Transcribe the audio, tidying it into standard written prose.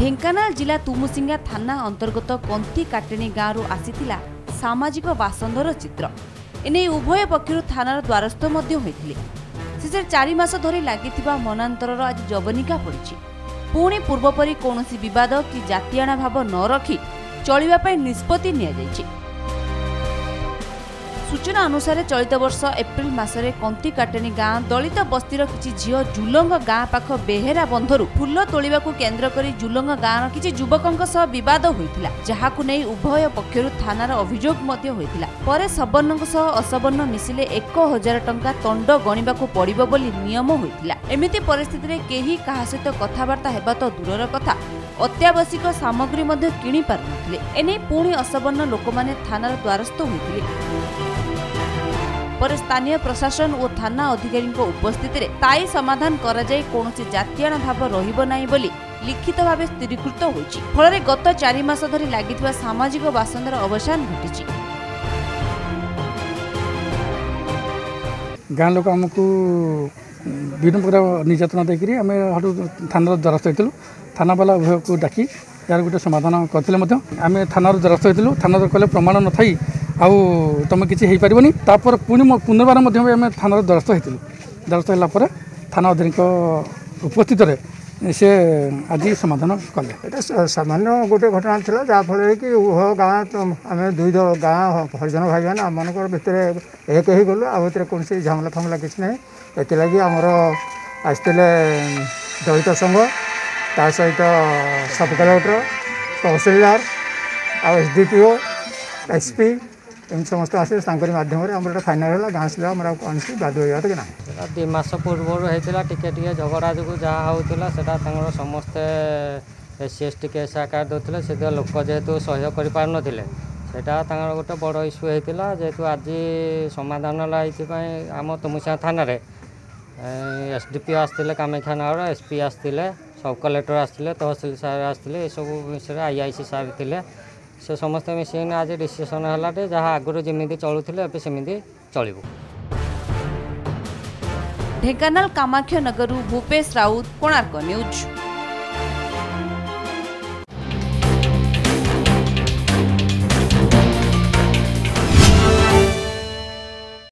ढेंकानाल जिला तुमुसिंगा थाना अंतर्गत कंती काटेणी गाँव आसीथिला सामाजिक बासंदर चित्र। एने उभय पक्षर थानार द्वारस्थ होते शेष 4 मास धरी लगी मनांतर आज जवनिका पड़ी। पुणी पूर्वपरी कौन बद कि जातिआणा भाव न रखी चलने निष्पत्ति नि। सूचना अनुसार चलित वर्ष एप्रिल मासरे कंती काटेणी गाँ दलित बस्तीर किछि झियो जुलंग गाँ पाख बेहेरा बंधरु फुल तोलिबाकु केन्द्र करी जुलंग गाँर किछि युवकंक सह विवाद होइतिला, जहाकु नै उभय पक्षरु थानार अभियोग मध्य होइतिला। परे सवर्णक सह असवर्ण मिसिले 1000 टंका दंड गणिबाकु पड़िबो बोली नियम होइतिला। एमिति परिस्थिति रे केही काहा सहित कथाबार्ता हेबा तो दूरर कथा अत्यावश्यक सामग्री मध्य किणी पार नथिले। एने पुणी असवर्ण लोकमाने थानार द्वारस्थ होइतिले। पर स्थानीय प्रशासन और थाना अधिकारी उपस्थित स्थायी समाधान करा जाय कोनोसी जातिआणा भाव रहिबो नाही बोली लिखित भाव स्थिरीकृत होइछि। फल गत 4 मास धरी लागिथिबा सामाजिक बासंदर अवसान घटिछि। गाँ लोक आमको विभिन्न प्रकार निर्यातना देकरी आम थानार द्वारस्थ होइतिलु। थाना वाला उभय को डाकी यार गोटे समाधान करथिले मध्य आम थानार द्वारस्थ होइतिलु। थाना कहले प्रमाण न थाई आउ तुम किसी हो पारबनी। तापर पुणी पुनर्बार आम थानार द्वारस्थ होइतिलु। द्वारस्थ होला थाना अधिकारी उपस्थित से आज समाधान कले। सामान्य गोटे घटना था जहाँफल कि गाँ आम 2 गाँ हरिजन भाई मैंने आम मन भितर एक ही गलु आ कौन झमेला फामेला किसी ना एलगी आमर आसते दलित संघ ता सहित सब कलेक्टर तहसिलदार SDPO SP एम समस्त आसे माध्यम फाइनाल है गाँ से कौन बाध हो कि ना 2 मास पूर्व होता झगड़ा जो जहाँ होता समस्ते SC ST केस आकार देते से लोक जेहेतु सहयोग कर पार नथिले सेटा गोटे बड़ इश्यू होता। जेहेतु आज समाधान आम तुमुसिंगा थाना SDPO आसते कामाख्यानगर SP आसते सब कलेक्टर आसते तहसिल सार आसते सब विषय IIC सार थे से समस्त मिसिंग आज डिसीजन है जहाँ आगुरी जमी चलुले ए सेमती चलू। ढेंकानाल कामाख्यानगर भूपेश राउत, कोणार्क न्यूज।